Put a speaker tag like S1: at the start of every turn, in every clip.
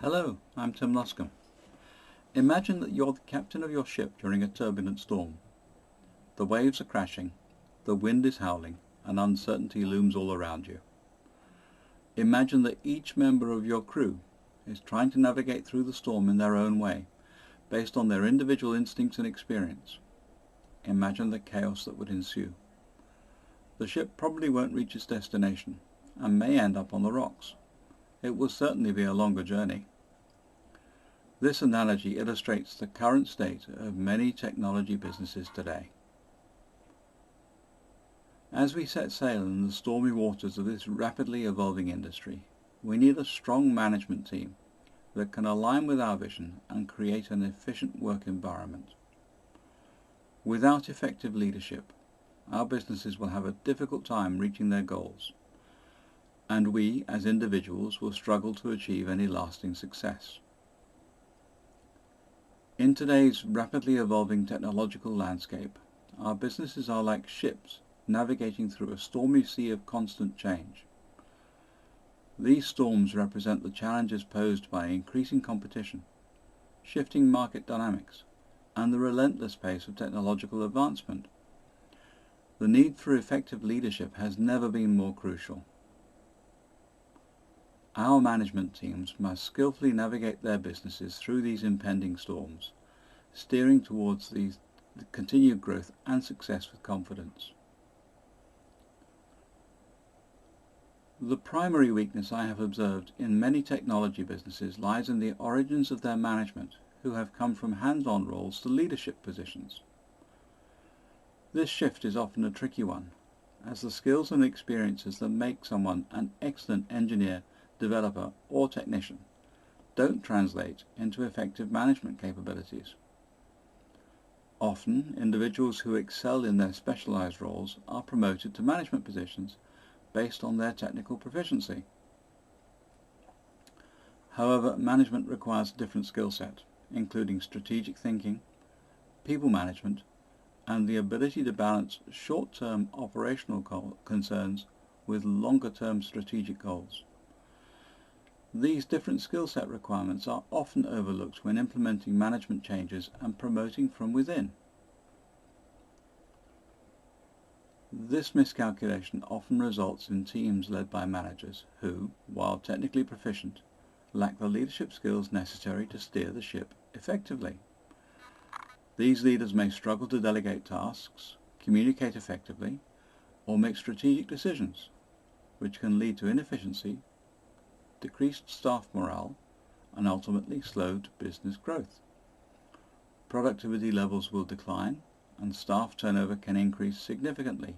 S1: Hello, I'm Tim Luscombe. Imagine that you're the captain of your ship during a turbulent storm. The waves are crashing, the wind is howling, and uncertainty looms all around you. Imagine that each member of your crew is trying to navigate through the storm in their own way, based on their individual instincts and experience. Imagine the chaos that would ensue. The ship probably won't reach its destination, and may end up on the rocks. It will certainly be a longer journey. This analogy illustrates the current state of many technology businesses today. As we set sail in the stormy waters of this rapidly evolving industry, we need a strong management team that can align with our vision and create an efficient work environment. Without effective leadership, our businesses will have a difficult time reaching their goals, and we as individuals will struggle to achieve any lasting success. In today's rapidly evolving technological landscape, our businesses are like ships navigating through a stormy sea of constant change. These storms represent the challenges posed by increasing competition, shifting market dynamics, and the relentless pace of technological advancement. The need for effective leadership has never been more crucial. Our management teams must skillfully navigate their businesses through these impending storms, steering towards the continued growth and success with confidence. The primary weakness I have observed in many technology businesses lies in the origins of their management, who have come from hands-on roles to leadership positions. This shift is often a tricky one, as the skills and experiences that make someone an excellent engineer, developer, or technician don't translate into effective management capabilities. Often, individuals who excel in their specialized roles are promoted to management positions based on their technical proficiency. However, management requires a different skill set, including strategic thinking, people management, and the ability to balance short-term operational concerns with longer-term strategic goals. These different skill set requirements are often overlooked when implementing management changes and promoting from within. This miscalculation often results in teams led by managers who, while technically proficient, lack the leadership skills necessary to steer the ship effectively. These leaders may struggle to delegate tasks, communicate effectively, or make strategic decisions, which can lead to inefficiency, decreased staff morale, and ultimately slowed business growth. Productivity levels will decline, and staff turnover can increase significantly,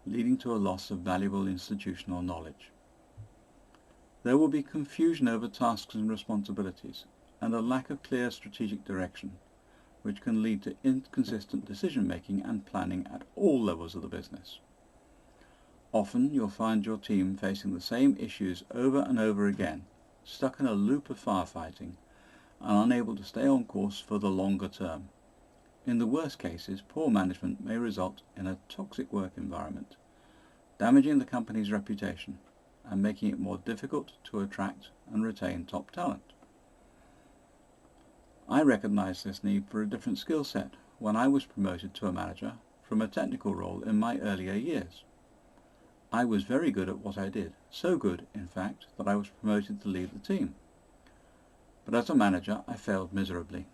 S1: leading to a loss of valuable institutional knowledge. There will be confusion over tasks and responsibilities, and a lack of clear strategic direction, which can lead to inconsistent decision-making and planning at all levels of the business. Often you'll find your team facing the same issues over and over again, stuck in a loop of firefighting, and unable to stay on course for the longer term. In the worst cases, poor management may result in a toxic work environment, damaging the company's reputation and making it more difficult to attract and retain top talent. I recognized this need for a different skill set when I was promoted to a manager from a technical role in my earlier years. I was very good at what I did, so good, in fact, that I was promoted to lead the team. But as a manager, I failed miserably.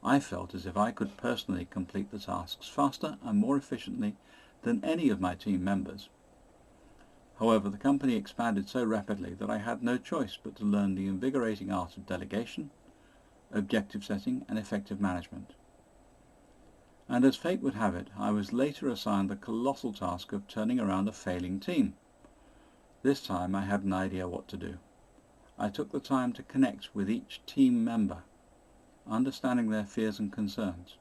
S1: I felt as if I could personally complete the tasks faster and more efficiently than any of my team members. However, the company expanded so rapidly that I had no choice but to learn the invigorating art of delegation, objective setting, and effective management. And as fate would have it, I was later assigned the colossal task of turning around a failing team. This time I had an idea what to do. I took the time to connect with each team member, understanding their fears and concerns.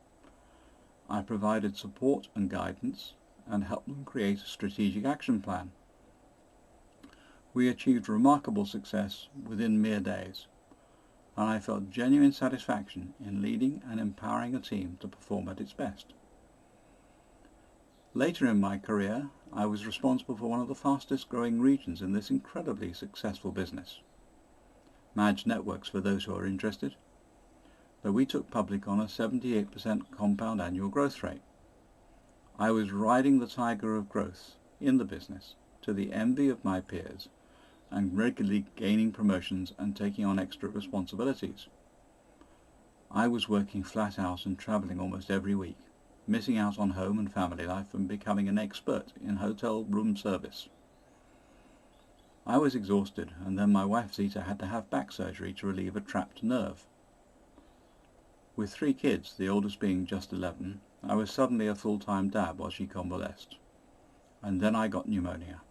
S1: I provided support and guidance and helped them create a strategic action plan. We achieved remarkable success within mere days, and I felt genuine satisfaction in leading and empowering a team to perform at its best. Later in my career, I was responsible for one of the fastest growing regions in this incredibly successful business. Managed networks for those who are interested, that we took public on a 78% compound annual growth rate. I was riding the tiger of growth in the business to the envy of my peers and regularly gaining promotions and taking on extra responsibilities. I was working flat out and travelling almost every week, missing out on home and family life and becoming an expert in hotel room service. I was exhausted, and then my wife Zita had to have back surgery to relieve a trapped nerve. With 3 kids, the oldest being just 11, I was suddenly a full-time dad while she convalesced. And then I got pneumonia.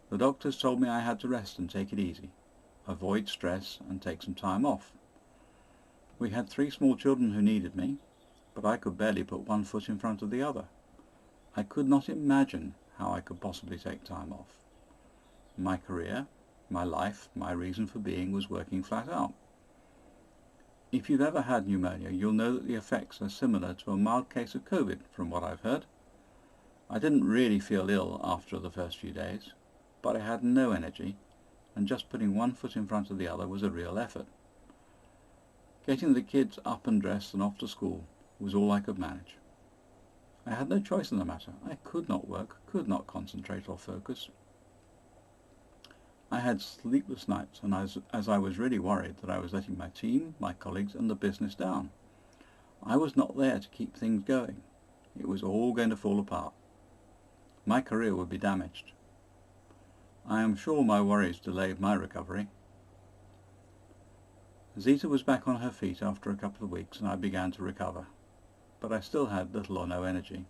S1: The doctors told me I had to rest and take it easy, avoid stress and take some time off. We had 3 small children who needed me, but I could barely put one foot in front of the other. I could not imagine how I could possibly take time off. My career, my life, my reason for being was working flat out. If you've ever had pneumonia, you'll know that the effects are similar to a mild case of COVID, from what I've heard. I didn't really feel ill after the first few days, but I had no energy, and just putting one foot in front of the other was a real effort. Getting the kids up and dressed and off to school was all I could manage. I had no choice in the matter. I could not work, could not concentrate or focus. I had sleepless nights, and as I was really worried that I was letting my team, my colleagues and the business down. I was not there to keep things going. It was all going to fall apart. My career would be damaged. I am sure my worries delayed my recovery. Zita was back on her feet after a couple of weeks, and I began to recover, but I still had little or no energy.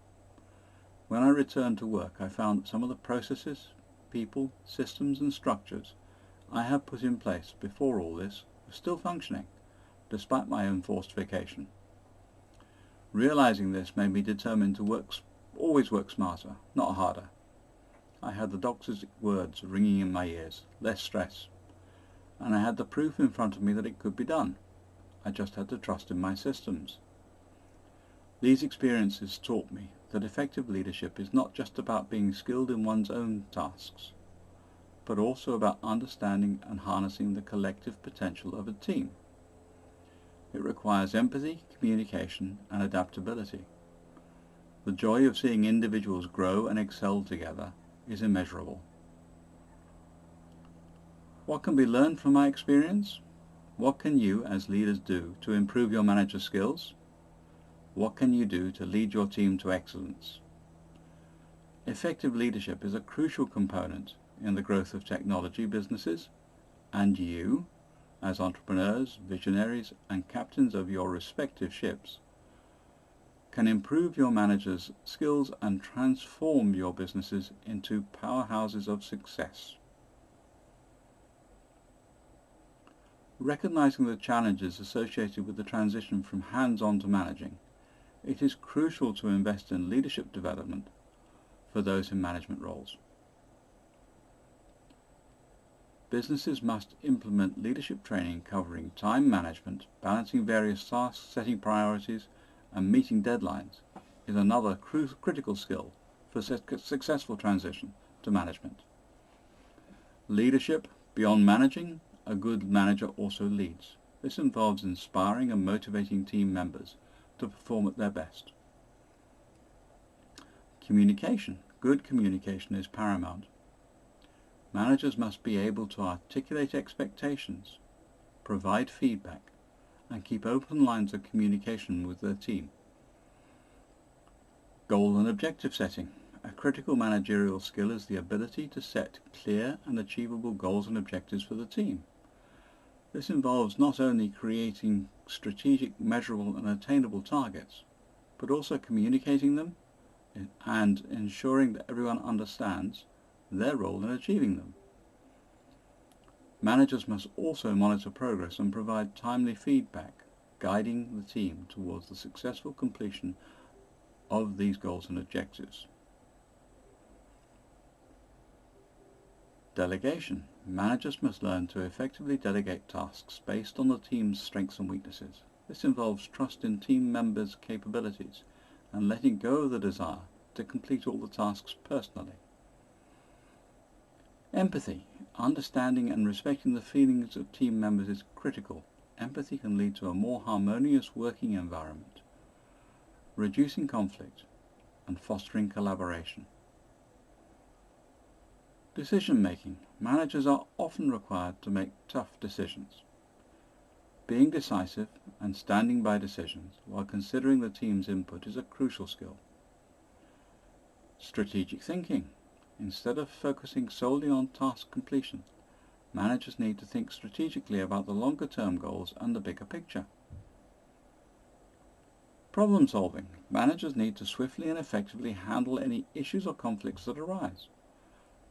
S1: When I returned to work, I found that some of the processes, people, systems and structures I have put in place before all this were still functioning, despite my enforced vacation. Realizing this made me determined to always work smarter, not harder. I had the doctor's words ringing in my ears, less stress, and I had the proof in front of me that it could be done. I just had to trust in my systems. These experiences taught me that effective leadership is not just about being skilled in one's own tasks, but also about understanding and harnessing the collective potential of a team. It requires empathy, communication, and adaptability. The joy of seeing individuals grow and excel together is immeasurable. What can be learned from my experience? What can you as leaders do to improve your manager skills? What can you do to lead your team to excellence? Effective leadership is a crucial component in the growth of technology businesses, and you, as entrepreneurs, visionaries, and captains of your respective ships, can improve your managers' skills and transform your businesses into powerhouses of success. Recognizing the challenges associated with the transition from hands-on to managing, it is crucial to invest in leadership development for those in management roles. Businesses must implement leadership training covering time management, balancing various tasks, setting priorities, and meeting deadlines is another critical skill for successful transition to management. Leadership, beyond managing, a good manager also leads. This involves inspiring and motivating team members to perform at their best. Communication. Good communication is paramount. Managers must be able to articulate expectations, provide feedback, and keep open lines of communication with their team. Goal and objective setting. A critical managerial skill is the ability to set clear and achievable goals and objectives for the team. This involves not only creating strategic, measurable and attainable targets, but also communicating them and ensuring that everyone understands their role in achieving them. Managers must also monitor progress and provide timely feedback, guiding the team towards the successful completion of these goals and objectives. Delegation. Managers must learn to effectively delegate tasks based on the team's strengths and weaknesses. This involves trust in team members' capabilities and letting go of the desire to complete all the tasks personally. Empathy. Understanding and respecting the feelings of team members is critical. Empathy can lead to a more harmonious working environment, reducing conflict and fostering collaboration. Decision making. Managers are often required to make tough decisions. Being decisive and standing by decisions while considering the team's input is a crucial skill. Strategic thinking. Instead of focusing solely on task completion, managers need to think strategically about the longer-term goals and the bigger picture. Problem solving. Managers need to swiftly and effectively handle any issues or conflicts that arise.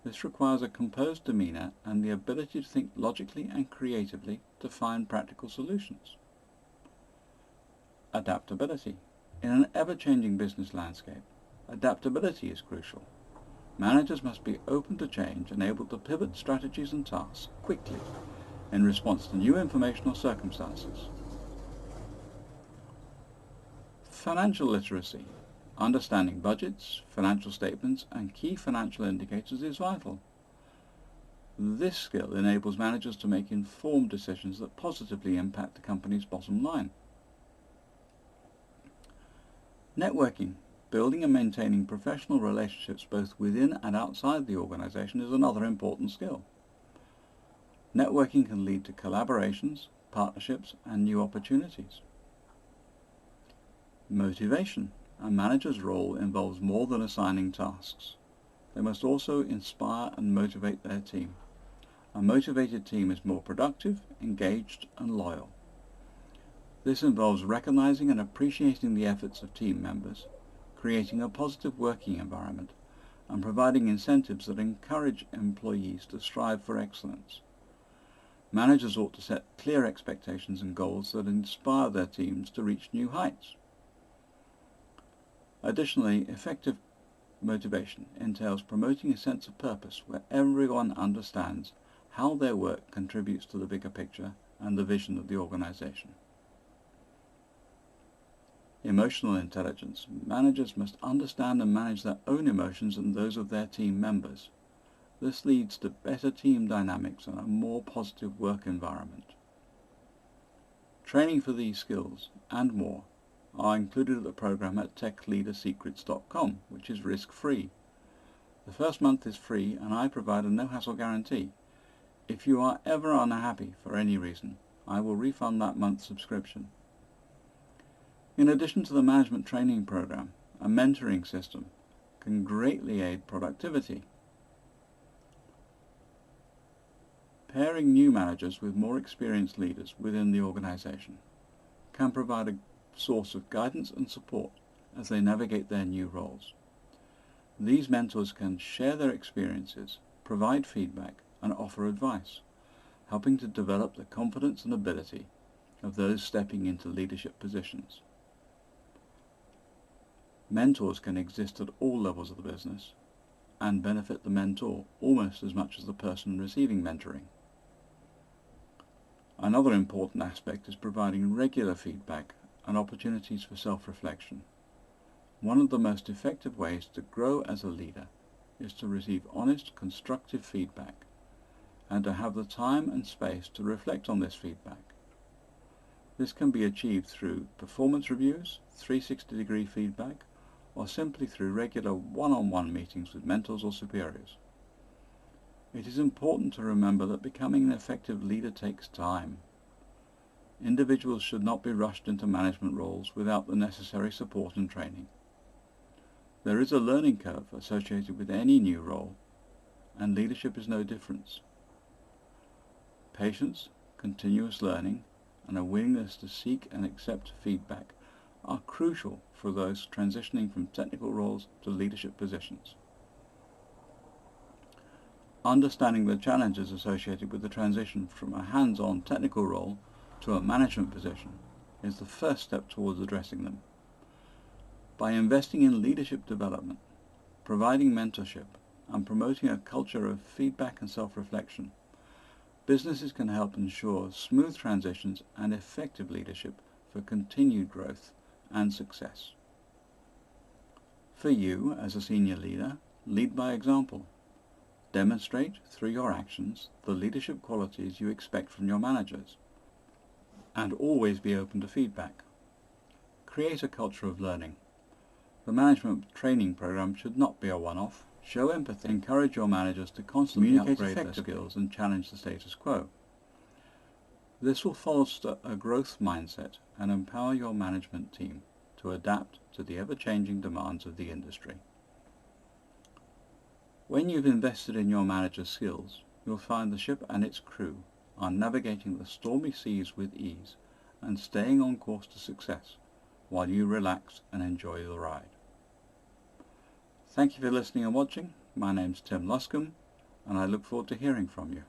S1: This requires a composed demeanour and the ability to think logically and creatively to find practical solutions. Adaptability. In an ever-changing business landscape, adaptability is crucial. Managers must be open to change and able to pivot strategies and tasks quickly in response to new information or circumstances. Financial literacy. Understanding budgets, financial statements, and key financial indicators is vital. This skill enables managers to make informed decisions that positively impact the company's bottom line. Networking. Building and maintaining professional relationships both within and outside the organization is another important skill. Networking can lead to collaborations, partnerships, and new opportunities. Motivation. A manager's role involves more than assigning tasks. They must also inspire and motivate their team. A motivated team is more productive, engaged, and loyal. This involves recognizing and appreciating the efforts of team members, creating a positive working environment, and providing incentives that encourage employees to strive for excellence. Managers ought to set clear expectations and goals that inspire their teams to reach new heights. Additionally, effective motivation entails promoting a sense of purpose where everyone understands how their work contributes to the bigger picture and the vision of the organization. Emotional intelligence. Managers must understand and manage their own emotions and those of their team members. This leads to better team dynamics and a more positive work environment. Training for these skills and more are included at the program at techleadersecrets.com, which is risk-free. The first month is free and I provide a no-hassle guarantee. If you are ever unhappy for any reason, I will refund that month's subscription. In addition to the management training program, a mentoring system can greatly aid productivity. Pairing new managers with more experienced leaders within the organization can provide a source of guidance and support as they navigate their new roles. These mentors can share their experiences, provide feedback, and offer advice, helping to develop the confidence and ability of those stepping into leadership positions. Mentors can exist at all levels of the business and benefit the mentor almost as much as the person receiving mentoring. Another important aspect is providing regular feedback and opportunities for self-reflection. One of the most effective ways to grow as a leader is to receive honest, constructive feedback and to have the time and space to reflect on this feedback. This can be achieved through performance reviews, 360-degree feedback, or simply through regular one-on-one meetings with mentors or superiors. It is important to remember that becoming an effective leader takes time. Individuals should not be rushed into management roles without the necessary support and training. There is a learning curve associated with any new role, and leadership is no different. Patience, continuous learning, and a willingness to seek and accept feedback are crucial for those transitioning from technical roles to leadership positions. Understanding the challenges associated with the transition from a hands-on technical role to a management position is the first step towards addressing them. By investing in leadership development, providing mentorship, and promoting a culture of feedback and self-reflection, businesses can help ensure smooth transitions and effective leadership for continued growth and success. For you, as a senior leader, lead by example. Demonstrate, through your actions, the leadership qualities you expect from your managers. And always be open to feedback. Create a culture of learning. The management training program should not be a one-off. Show empathy. Encourage your managers to constantly upgrade their skills and challenge the status quo. This will foster a growth mindset and empower your management team to adapt to the ever-changing demands of the industry. When you've invested in your manager's skills, you'll find the ship and its crew are navigating the stormy seas with ease and staying on course to success while you relax and enjoy the ride. Thank you for listening and watching. My name's Tim Luscombe, and I look forward to hearing from you.